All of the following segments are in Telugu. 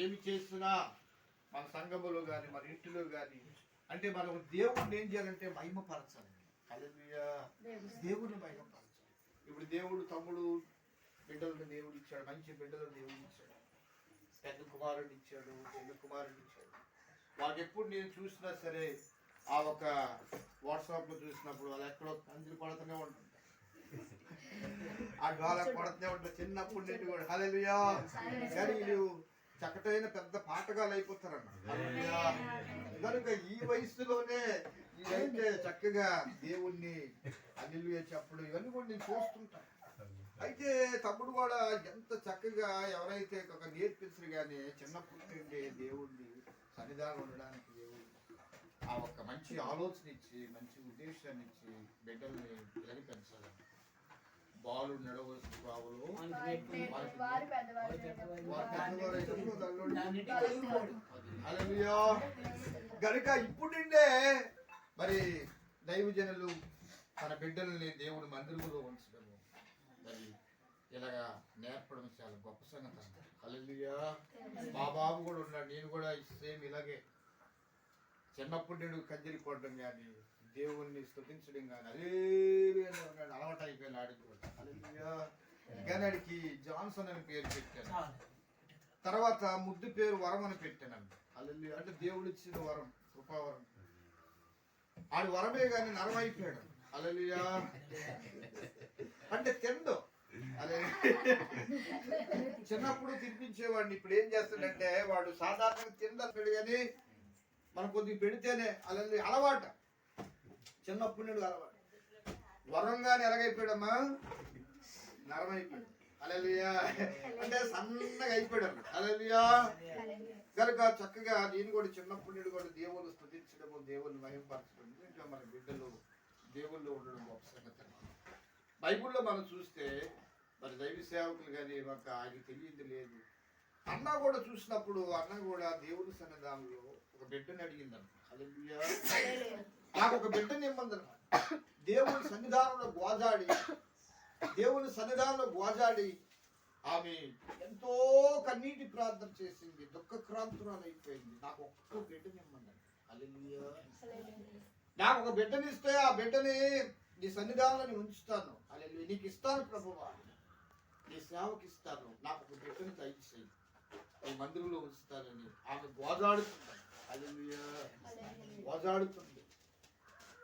ఏమి చేస్తున్నా మన సంఘములో కానీ మన ఇంటిలో కానీ అంటే మనం దేవుడిని ఏం చేయాలంటే మహిమపరచాలి. హల్లెలూయా, దేవుడిని మహిమపరచాలి. ఇప్పుడు దేవుడు తమ్ముడు బిడ్డలను దేవుడు ఇచ్చాడు, మంచి బిడ్డలను దేవుడు ఇచ్చాడు, పెద్ద కుమారుడు ఇచ్చాడు, చిన్న కుమారుడు ఇచ్చాడు. వాళ్ళకి ఎప్పుడు నేను చూసినా సరే ఆ ఒక వాట్సాప్లో చూసినప్పుడు వాళ్ళు ఎక్కడో అందరు పడుతూనే ఉంటుంది, ఆ గోళ పడుతూనే ఉంటుంది చిన్నప్పటి నుండి కూడా. హల్లెలూయా, కానీ వీళ్ళు చక్కటైన పెద్ద పాటగాళ్ళు అయిపోతారన్న. హల్లెలూయా, కనుక ఈ వయసులోనే ఇదైతే చక్కగా దేవుణ్ణి హల్లెలూయా చెప్పడం ఇవన్నీ కూడా నేను చూస్తుంటాను. అయితే తమ్ముడు కూడా ఎంత చక్కగా ఎవరైతే ఒక నేర్పించరు కానీ చిన్నప్పటి నుండి దేవుణ్ణి సన్నిధానం ఉండడానికి దేవుడు ఆ ఒక్క మంచి ఆలోచన ఇచ్చి మంచి ఉద్దేశాన్ని ఇచ్చి బిడ్డల్ని పిల్లలు పెంచాలి. బాలు నడవలసిన బావులు గనుక ఇప్పుడు నుండే మరి దైవజనులు తన బిడ్డల్ని దేవుడి మందిరంలో ఉంచడము మరి ఇలాగా నేర్పడం చాలా గొప్ప సంగతి. హల్లెలూయా, మా బాబు కూడా ఉన్నాడు, నేను కూడా సేమ్ ఇలాగే చిన్నప్పటి నుండి కజ్జరి కొట్టడం కానీ దేవుణ్ణి స్తుతించడం కానీ అదే అలవాటు అయిపోయింది ఆడికి కూడా. హల్లెలూయా, కానీ ఆడికి జాన్సన్ అని పేరు పెట్టాను, తర్వాత ముద్దు పేరు వరం అని పెట్టానండి. హల్లెలూయా, అంటే దేవుడు ఇచ్చిన వరం, కృపావరం. ఆడి వరమే కానీ నరం అయిపోయాడు. హల్లెలూయా, అంటే తిండు. అదే చిన్నప్పుడు తినిపించేవాడిని, ఇప్పుడు ఏం చేస్తాడంటే వాడు సాధారణంగా తింటాడు కానీ మనం కొద్దిగా పెడితేనే అలా అలవాటు, చిన్నప్పటి నుండి అలవాటు. వరంగానే ఎలాగైపోయాడమ్మా, నరం అయిపోయాడు. హల్లెలూయా, అంటే సన్నగా అయిపోయాడు. హల్లెలూయా, కనుక చక్కగా నేను కూడా చిన్నప్పటి నుండి కూడా దేవుళ్ళు స్తుతించడము, దేవుళ్ళు మహిమపరచడం, ఇంకా మన బిడ్డలు దేవుళ్ళు ఉండడం గొప్ప సంగతి. బైబుల్లో మనం చూస్తే మరి దైవ సేవకులు కానీ మాకు ఆయన తెలియదు లేదు. అన్న కూడా చూసినప్పుడు అన్న కూడా దేవుడి సన్నిధానంలో ఒక బిడ్డని అడిగిందన్న. హల్లెలూయా, నాకు ఒక బిడ్డని ఇమ్మందన్న. దేవుని సన్నిధానంలో గోజాడి, దేవుని సన్నిధానంలో గోజాడి ఆమె ఎంతో కన్నీటి ప్రార్థన చేసింది, దుఃఖక్రాంతురాలు అయిపోయింది. నాకు ఒక్క బిడ్డని ఇమ్మందన్న. హల్లెలూయా, నాకు ఒక బిడ్డని ఇస్తే ఆ బిడ్డని నీ సన్నిధానంలో ఉంచుతాను. హల్లెలూయా, నీకు ఇస్తాను ప్రభువా, నీ సేవకి ఇస్తాను, నాకు ఒక బిడ్డని దయచేయి, ఈ మందిరంలో ఉంచుతానని ఆమె గోజాడుతుంది. హల్లెలూయా, గోజాడుతుంది.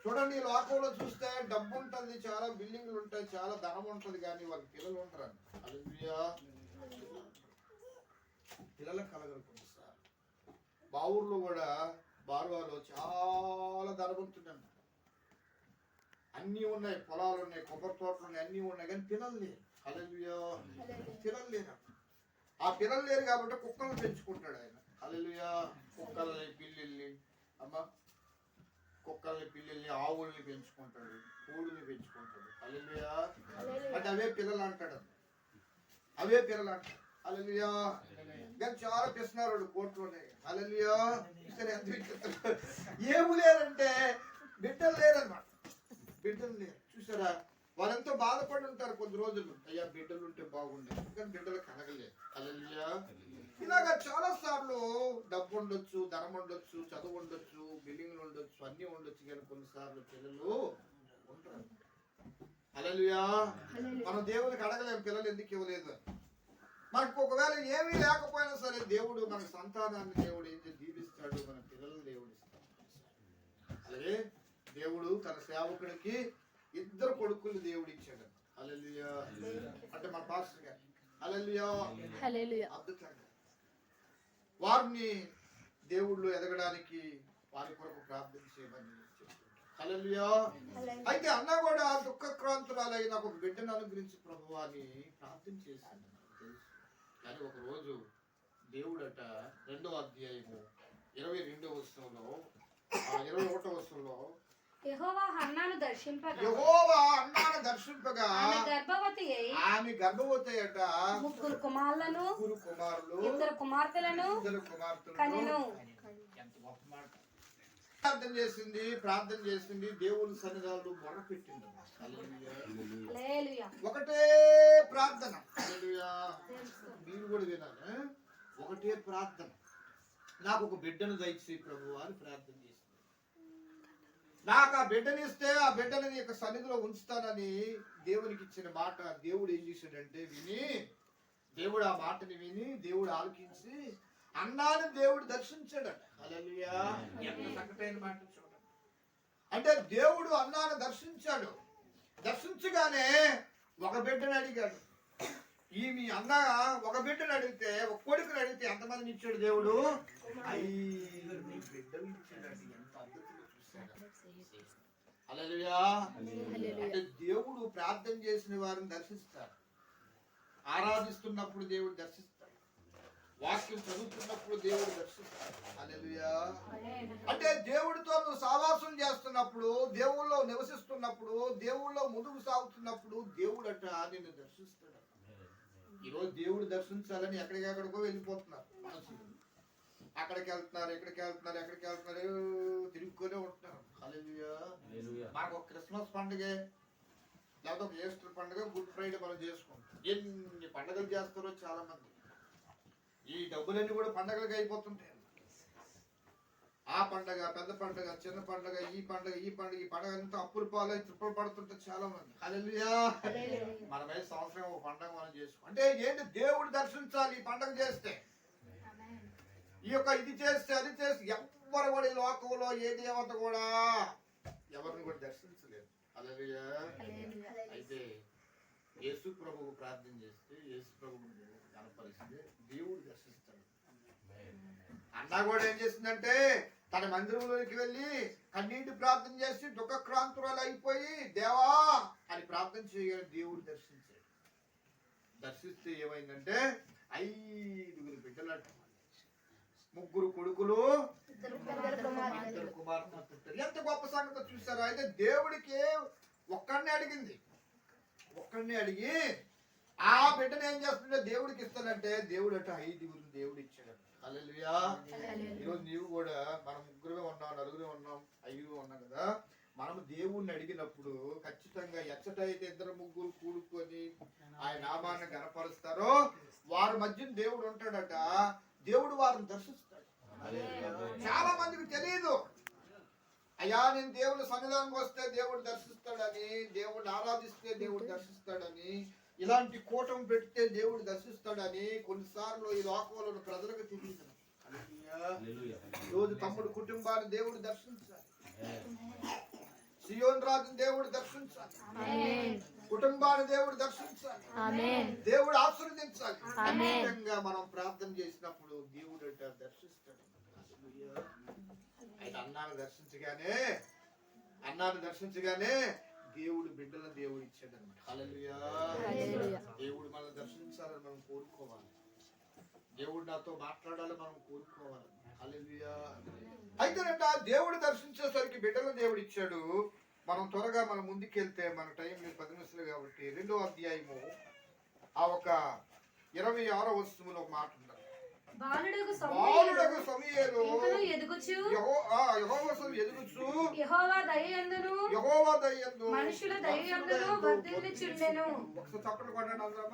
చూడండి, ఈ లోకంలో చూస్తే డబ్బు ఉంటుంది, చాలా బిల్డింగ్లు ఉంటాయి, చాలా ధనం ఉంటుంది, కానీ వాళ్ళకి పిల్లలు ఉంటారు. హల్లెలూయా, పిల్లలు కలగలుగుతుంది సార్. మా ఊర్లో కూడా బార్వాలో చాలా ధనవంతుడు, అన్నీ ఉన్నాయి, పొలాలు ఉన్నాయి, కొబ్బరి తోటలు ఉన్నాయి, అన్నీ ఉన్నాయి, కానీ పిల్లలు లేరు. హల్లెలూయా, పిల్లలు లేరు. ఆ పిల్లలు లేరు కాబట్టి కుక్కలను పెంచుకుంటాడు ఆయన. హల్లెలూయా, కుక్కల్ని, పిల్లిల్ని, అమ్మా కుక్కల్ని, పిల్లిల్ని, ఆవుల్ని పెంచుకుంటాడు, కోడిని పెంచుకుంటాడు. హల్లెలూయా, అంటే అవే పిల్లలు అంటాడు, అవే పిల్లలు అంటాడు. హల్లెలూయా, కానీ చాలా పిస్తున్నారు కోర్టులోనే. హల్లెలూయా, సరే ఎంత విచిత్రం, ఏమి లేరంటే బిడ్డలు లేరన్నమాట, బిడ్డలు లేరు. చూసారా, వాళ్ళంతా బాధపడి ఉంటారు కొద్ది రోజులు, అయ్యా బిడ్డలు ఉంటే బాగుండేది, కానీ బిడ్డలు కలగలేదు. హల్లెలూయా, ఇలాగా చాలా సార్లు డబ్బు ఉండొచ్చు, ధనం ఉండొచ్చు, చదువు ఉండొచ్చు, బిల్డింగ్లు ఉండొచ్చు, అన్ని ఉండొచ్చు, కానీ కొన్నిసార్లు పిల్లలు ఉంటారు. హల్లెలూయా, మనం దేవునికి అడగలేము పిల్లలు ఎందుకు ఇవ్వలేదు. మనకు ఒకవేళ ఏమీ లేకపోయినా సరే దేవుడు మన సంతానాన్ని దేవుడు ఏం దీవిస్తాడు, మన పిల్లలను దేవుడు ఇస్తాడు. అలాగే దేవుడు తన సేవకుడికి 2 కొడుకులు దేవుడు ఇచ్చాడు. హల్లెలూయా, అంటే మన పాస్టర్ గారు. హల్లెలూయా, అద్భుతంగా వారిని దేవుళ్ళు ఎదగడానికి వారి కొరకు ప్రార్థన చేయమని చెప్తున్నాడు. హల్లెలూయా, అయితే అన్న కూడా దుఃఖక్రాంతురాలైన ఒక బిడ్డను అనుగ్రహించి ప్రభువా అని ప్రార్థన చేశాడు. కానీ ఒక రోజు దేవుడట 2వ అధ్యాయము 22వ వచనంలో 21వ వచనంలో యెహోవా హన్నాను దర్శింపగా ఆమె గర్భవతి అట 3 కుమారులను 2 కుమార్తెలను కనెను. ప్రార్థన చేసింది దేవుని సన్నిధానంలో మొరపెట్టింది. ఒకటే ప్రార్థన. మీరు కూడా వినాలి, ఒకటే ఒకటే ప్రార్థన, నాకు ఒక బిడ్డను దయచేయి ప్రభు అని ప్రార్థన చేసింది. నాకు ఆ బిడ్డనిస్తే ఆ బిడ్డని నీ యొక్క సన్నిధిలో ఉంచుతానని దేవునికి ఇచ్చిన మాట దేవుడు ఏం చేశాడంటే దేవుడు ఆ మాటని విని దేవుడు ఆలకించి అన్నాన్ని దేవుడు దర్శించాడట. హల్లెలూయా! ఎంత చక్కటైన మాట చూడండి. అంటే దేవుడు అన్నాన్ని దర్శించాడు. దర్శించగానే ఒక బిడ్డను అడిగాడు. మీ అన్న ఒక బిడ్డను అడిగితే, ఒక కొడుకుని అడిగితే ఎంతమందిని ఇచ్చాడు దేవుడు? 5 బిడ్డలు ఇచ్చాడండి. ఎంత అద్భుతంగా చూశాడు. హల్లెలూయా! అంటే దేవుడు ప్రార్థన చేసిన వారిని దర్శిస్తాడు. ఆరాధిస్తున్నప్పుడు దేవుడు దర్శిస్తాడు. వాక్యం చదువుతున్నప్పుడు దేవుడు దర్శిస్తాడు. హల్లెలూయా! అంటే దేవుడితో నువ్వు సావాసం చేస్తున్నప్పుడు, దేవుళ్ళో నివసిస్తున్నప్పుడు, దేవుళ్ళో ముందుకు సాగుతున్నప్పుడు దేవుడట నిన్ను దర్శిస్తాడు. ఈరోజు దేవుడు దర్శించాలని ఎక్కడికెక్కడికో వెళ్ళిపోతున్నారు మనసులు. అక్కడికి వెళ్తున్నారు, ఎక్కడికి వెళ్తున్నారు, తిరుగుతూనే ఉంటున్నారు. హల్లెలూయా! మనకు ఒక క్రిస్మస్ పండుగ, లేకపోతే ఒక ఈస్టర్ పండుగ, గుడ్ ఫ్రైడే మనం చేసుకుంటాం. ఎన్ని పండుగలు చేస్తారో చాలా మంది. ఈ డబ్బులన్నీ కూడా పండుగలకి అయిపోతుంటాయి. ఆ పండగ, పెద్ద పండుగ, చిన్న పండుగ, ఈ పండుగ అంతా అప్పుల పాలై తిప్పలు పడుతుంటారు చాలా మంది. హల్లెలూయా! మనమే సంవత్సరం ఒక పండుగ మనం చేసుకో అంటే ఏంటి? దేవుడు దర్శించాలి ఈ పండుగ చేస్తే, ఈ యొక్క ఇది చేస్తే, అది చేస్తే. ఎవ్వరు కూడా ఈ లోకంలో ఏ దేవత కూడా ఎవరిని కూడా దర్శించలేదు. హల్లెలూయా! అయితే యేసు ప్రభువు ప్రార్థన చేస్తే యేసు ప్రభువు కనపరిస్తే దేవుడు దర్శిస్తాడు. అన్న కూడా ఏం చేసిందంటే తన మందిరంలోకి వెళ్ళి కన్నీటి ప్రార్థన చేసి దుఃఖక్రాంతురాలు అయిపోయి దేవా అని ప్రార్థన చేయగానే దేవుడు దర్శించాడు. దర్శిస్తే ఏమైందంటే 5 బిడ్డలట, 3 కొడుకులు, 2 కుమార్తెలు పుట్టారు. ఎంత గొప్ప సంగతి చూసారా? అయితే దేవుడికి ఒక్కడిని అడిగింది. ఒక్కడిని అడిగి ఆ బిడ్డను ఏం చేస్తుంటే దేవుడికి ఇస్తానంటే దేవుడు అట 5 దేవుడు ఇచ్చాడు. హల్లెలూయా! ఈరోజు నీవు కూడా, మనం 3 ఉన్నాం, 4 ఉన్నాం, 5 ఉన్నాం కదా. మనం దేవుణ్ణి అడిగినప్పుడు ఖచ్చితంగా ఎచ్చటైతే 2, 3 కూడుకొని ఆయన నామాన్ని గణపరుస్తారో వారి మధ్య దేవుడు ఉంటాడట. దేవుడు వారిని దర్శిస్తాడు. చాలా మందికి తెలియదు. అయ్యా నేను దేవుని సన్నిధానంకి వస్తే దేవుడు దర్శిస్తాడని, దేవుడిని ఆరాధిస్తే దేవుడు దర్శిస్తాడని, ఇలాంటి కూటమి పెడితే దేవుడు దర్శిస్తాడని కొన్నిసార్లు ఈ లోకంలో ప్రజలకు తెలియదు. రోజు తమ్ముడు కుటుంబాన్ని దేవుడు దర్శించాలి. సియోన్ రాజుని దేవుడు దర్శించాలి. కుటుంబాన్ని దేవుడు దర్శించాలి. దేవుడు ఆశీర్వదించాలి. ఖచ్చితంగా మనం ప్రార్థన చేసినప్పుడు దేవుడు దర్శిస్తాడు. అయితే అన్నాన్ని దర్శించగానే దేవుడు బిడ్డలను దేవుడు ఇచ్చాడు అనమాట. హల్లెలూయా! దేవుడు మనల్ని దర్శించాలని మనం కోరుకోవాలి. దేవుడు నాతో మాట్లాడాలని మనం కోరుకోవాలి. హల్లెలూయా! అయితేనంట దేవుడు దర్శించేసరికి బిడ్డలను దేవుడు ఇచ్చాడు. మనం త్వరగా మనం ముందుకెళ్తే మన టైం 10 నిమిషాలు కాబట్టి 2వ అధ్యాయము ఆ ఒక 26వ వచనంలో ఒక మాట ఉంది. బాలుడగు సమూయేలు ఎదుగుచు యెహోవా దయయందును మనుషుల దయయందును వర్ధిల్లుచుండెను. ఒకసారి చప్పట్లు కొట్టండి అందరూ.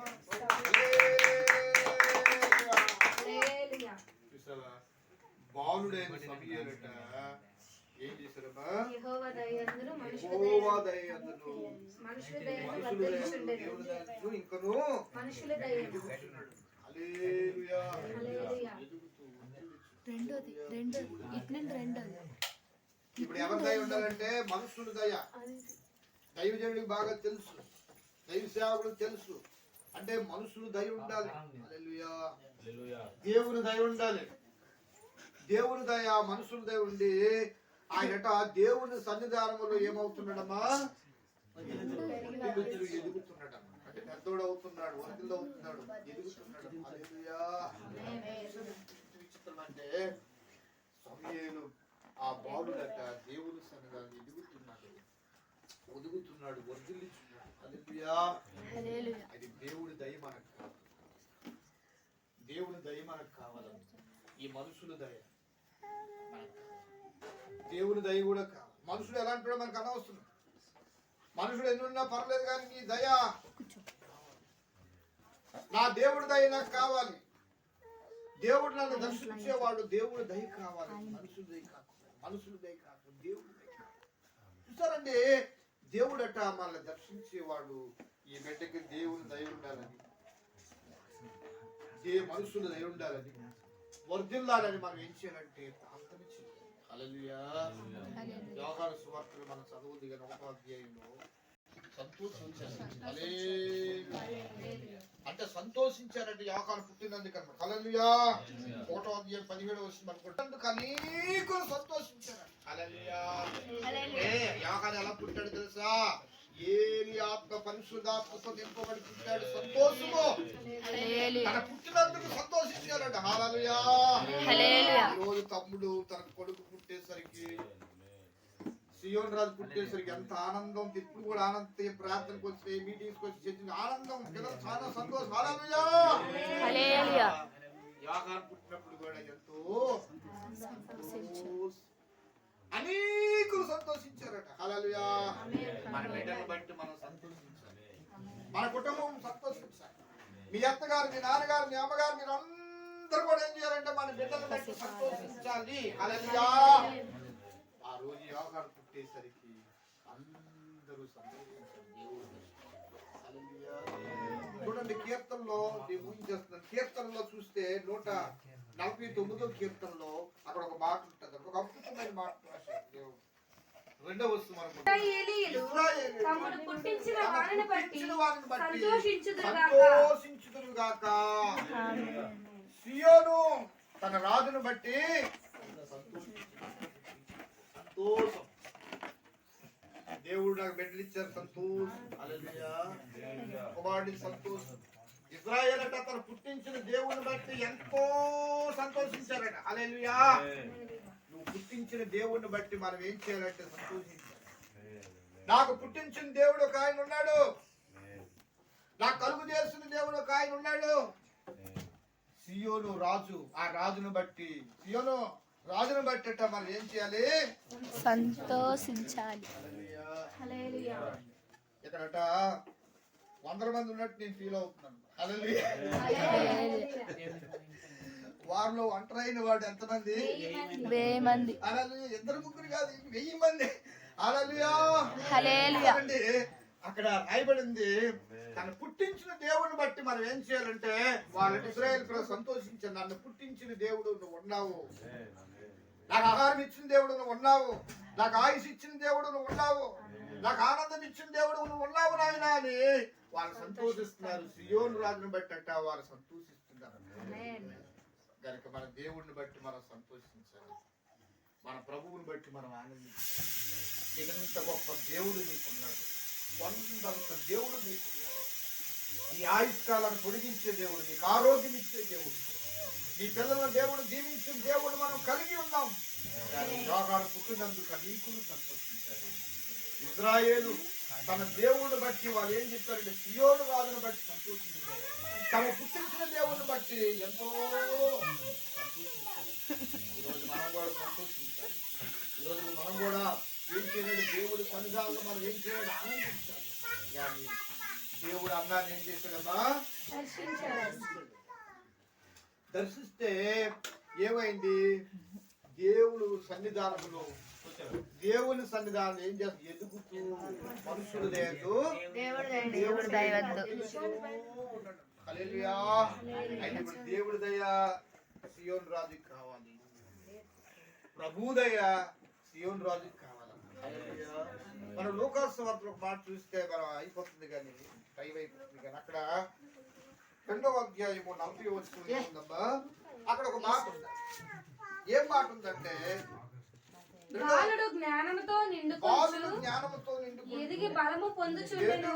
హల్లెలూయా! చూసావా? బాలుడైన సమూయేలుట ఏం చేశారమ్మా? యెహోవా దయయందును మనుషుల దయయందును ఇంకను మనుషుల దయయందును. హల్లెలూయా! ఇప్పుడు ఎవరి దయ ఉండాలంటే మనుషుల దయ. దైవజనుడికి బాగా తెలుసు, దైవ సేవకుడికి తెలుసు. అంటే మనుషులు దయ ఉండాలి. హల్లెలూయా! దేవుని దయ ఉండాలి. దేవుని దయ, మనుషుల దయ ఉండి ఆయనట దేవుని సన్నిధానంలో ఏమవుతున్నాడమ్మా? ఎదుగుతున్నాడమ్మా. అంటే పెద్దోడు అవుతున్నాడు, వర్తిల్లు అవుతున్నాడు, ఎదుగుతున్నాడు. హల్లెలూయా! విచిత్రం అంటే సమూయేలు ఆ బాలుడట దేవుని సన్నిధానం ఎదుగుతున్నాడు, వర్ధిల్లుచున్నాడు. హల్లెలూయా! అది దేవుడి దయ మనకు కావాలి. దేవుని దయ మనకు కావాలని ఈ మనుషుల దయ మనకు దేవుని దయ కూడా కావాలి. మనుషుడు ఎలాంటి మనకు అనవసరం. మనుషుడు ఎన్నున్నా పర్లేదు కానీ నీ దయ, నా దేవుడి దయ నాకు కావాలి. దేవుడు నన్ను దర్శించేవాడు దేవుడు దయ కావాలి, మనుషులు దయ కాకుండా, మనుషులు దయ కాకుండా దేవుడు దయ కావాలి. చూసారండి, దేవుడట మనల్ని దర్శించేవాడు. ఈ బిడ్డకి దేవుడు దయ ఉండాలని, మనుషులు దయ ఉండాలని, వర్ధిల్లాలని మనం ఏం చేయాలంటే ప్రార్థన చేయాలి. హల్లెలూయా. యోహాను సువార్తలో మనం చదువుది కానీ 1వ అధ్యాయంలో సంతోషించారు. అంటే సంతోషించారంటే యోహాను పుట్టినందుకు అన్నమాట. హల్లెలూయా. 1వ అధ్యాయం 17వ వచనం అనుకుంటాను. అనేకులు సంతోషించారు. హల్లెలూయా. యోహాను ఎలా పుట్టాడు తెలుసా? ఏలి ఆత్మ పరిశుద్ధాత్మతో నింపబడి పుట్టాడు. సంతోషము, తన పుట్టినందుకు సంతోషించారంట. హల్లెలూయా. ఈ రోజు తమ్ముడు తన కొడుకు పుట్టేసరికి, సియోన్ రాజు పుట్టేసరికి ఎంత ఆనందం. ఇప్పుడు కూడా ఆనందం. ప్రార్థనకు వచ్చి, మీటింగ్స్ వచ్చి చర్చ ఆనందం, పిల్లలు చాలా సంతోషం. హల్లెలూయా. యోహాను పుట్టినప్పుడు కూడా ఎంతో అనేకులు సంతోషించారట. హల్లెలూయా. మన బిడ్డను బట్టి మనం సంతోషించాలి, మన కుటుంబం సంతోషించాలి. మీ అత్తగారు, మీ నాన్నగారు, మీ అమ్మగారు, మీరు అందరూ కూడా ఏం చేయాలంటే మన బిడ్డను బట్టి సంతోషించాలి. హల్లెలూయా. ఆ రోజు యోహాను పుట్టేసరికి అందరూ సంతోషించారు. దేవుడు హల్లెలూయా. చూడండి, కీర్తనలో నేను ఊహించేస్తున్నాను. కీర్తనలో చూస్తే 149వ కీర్తనలో అక్కడ ఒక మాట ఉంటుంది, ఒక అద్భుతమైన మాట. 2వ వచనం అనుకుంటా. ఇశ్రాయేలీయులు తమను పుట్టించిన వారిని బట్టి సంతోషించుదురుగాక. సియోను తన రాజును బట్టి సంతోషం. దేవుడు నాకు బిడ్డలు ఇచ్చారు, సంతోషం. హల్లెలూయా. కుమారుడికి సంతోషం. ఇశ్రాయేలట తను పుట్టించిన దేవుని బట్టి ఎంతో సంతోషించారట. హల్లెలూయా. నువ్వు పుట్టించిన దేవుడిని బట్టి మనం ఏం చేయాలంటే సంతోషించాలి. నాకు పుట్టించిన దేవుడు ఒక ఆయన ఉన్నాడు, నాకు కలుగు చేసిన దేవుడు ఒక ఆయన ఉన్నాడు. సియోను రాజు, ఆ రాజును బట్టి, సియోను రాజును బట్టి మనం ఏం చేయాలి? సంతోషించాలి. హల్లెలూయా. ఇక్కడట 100 మంది ఉన్నట్టు నేను ఫీల్ అవుతున్నాను. హల్లెలూయా. వారిలో ఒంటరైన వాడు ఎంతమంది? 1000 మంది. హల్లెలూయా. 2-3 కాదు, 1000 మంది. హల్లెలూయా. హల్లెలూయా. అక్కడ రాయబడింది, తను పుట్టించిన దేవుని బట్టి మనం ఏం చేయాలంటే వాళ్ళ ఇశ్రాయేలు ప్రజలు సంతోషించారు. నన్ను పుట్టించిన దేవుడు నువ్వు ఉన్నావు, నాకు ఆహారం ఇచ్చిన దేవుడు నువ్వు ఉన్నావు, నాకు ఆయుష్ ఇచ్చిన దేవుడు నువ్వు ఉన్నావు, నాకు ఆనందం ఇచ్చిన దేవుడు నువ్వు ఉన్నావు నాయన అని వాళ్ళు సంతోషిస్తున్నారు. సియోను రాజును బట్టి అంట వారు సంతోషిస్తున్నారు. కనుక మన దేవుడిని బట్టి మనం సంతోషించాలి, మన ప్రభువుని బట్టి మనం ఆనందించాలి. ఇంత గొప్ప దేవుడు నీకున్నాడు, కొంతంత దేవుడు నీకున్నాడు. నీ ఆయుష్కాలను పొడిగించే దేవుడు, నీకు ఆరోగ్యం ఇచ్చే దేవుడు, నీ పిల్లల దేవుడు జీవించిన దేవుడు మనం కలిగి ఉన్నాం. యోగాలు పుట్టినందుకు అనేకులు సంతోషించారు. ఇశ్రాయేలు తన దేవుడిని బట్టి వాళ్ళు ఏం చెప్పారంటే సియోను రాజును బట్టి సంతోషించారు. తమ పుట్టించిన దేవుడిని బట్టి ఎంతో సంతోషించారు. ఈరోజు మనం కూడా సంతోషించాలి. ఈరోజు మనం కూడా ఏం చేయాలి? దేవుడి సన్నిధానంలో మనం ఏం చేయాలి? ఆనందించాలి. కానీ దేవుడు అన్నాన్ని ఏం చేశాడమ్మా? దర్శిస్తే ఏమైంది? దేవుడు సన్నిధానంలో, దేవుని సన్నిధానం ఏం చేస్తుంది? ఎదుగుతూ మనుషులు లేదు, దేవుడు దయవద్దు. హల్లెలూయా. అయితే ఇప్పుడు దేవుడి దయ సియోను రాజుకి కావాలి, ప్రభు దయ సియోను రాజుకి కావాలి. హల్లెలూయా. మనం లూకాసు సువార్తలో ఒక మాట చూస్తే మనం అయిపోతుంది కానీ టైం అయిపోతుంది కానీ అక్కడ 2వ అధ్యాయము 40వ వచనం ఉందమ్మా. అక్కడ ఒక మాట ఉంది. ఏం మాట ఉందంటే, బాలుడు జ్ఞానముతో జ్ఞానముతో ఎదిగి బలము పొందుచుండెను,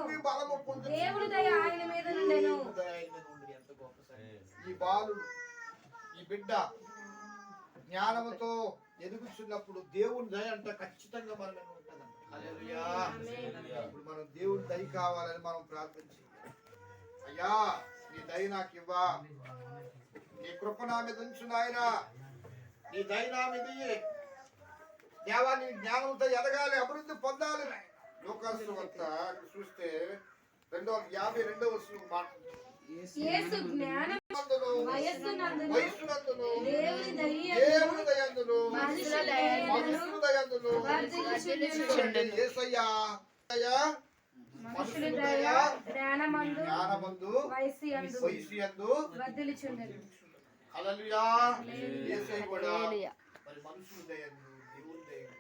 దేవుని దయ ఆయన మీద నుండెను. ఎంత గొప్ప సంగతి. ఈ బాలుడు, ఈ బిడ్డ జ్ఞానముతో ఎదుగుచున్నప్పుడు దేవుని దయ అంటే ఖచ్చితంగా మన మీద ఉంటుందంట. హల్లెలూయా. ఇప్పుడు మనం దేవుని దయ కావాలని మనం ప్రార్థన చేయాలి. అయ్యా నీ దయ నాకు ఇవ్వా, నీ కృప నా మీద ఉంచు నాయనా, నీ దయ నా మీద దేవా, నీ జ్ఞానంతో ఎదగాలి, అభివృద్ధి పొందాలి. లూకాసు వార్త చూస్తే 52వ వచనం మాట, యేసు జ్ఞానం వయస్సునందును వయస్సునందును దేవుని దేవుని దయందును మనుషుల దయయందును మనుషుల దయందును వర్ధిల్లుచుండును. యేసయ్యా మనుషుల దయ జ్ఞానమందు జ్ఞానమందు వయస్సు వయస్సు వర్ధిల్లుచుండును. హల్లెలూయా. యేసయ్య కూడా హల్లెలూయా. మరి మనుషుల దయందు దేవుని దయందు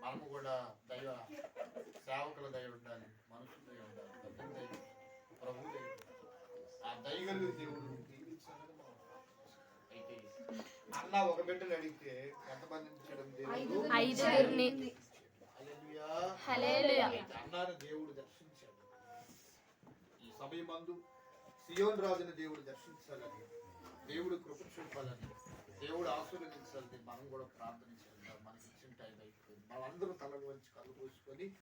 మనము కూడా దైవ సేవకుల దయ ఉండాలి, మనుషుల దయ ఉండాలి, పెద్దల దయ, ప్రభు దయ ఆ దయగలిగిన దేవుడు దీవించాలని మనం ప్రార్థిస్తాం. అయితే అన్న ఒక బిడ్డను అడిగితే ఎంతమంది ఇచ్చడం దేవుడు? 5గురిని. హల్లెలూయా. హల్లెలూయా. అన్నాను దేవుడు దర్శించాడు. ఈ సమయమందు సియోన్ రాజుని దేవుడు దర్శించాలని, దేవుడు కృప చూపాలని, దేవుడు ఆశీర్వదించాలని మనం కూడా ప్రార్థన చేయాలి. మనకి ఇచ్చిన టైం అయిపోయింది. మనందరూ తలలు వంచి కళ్ళు పోసుకొని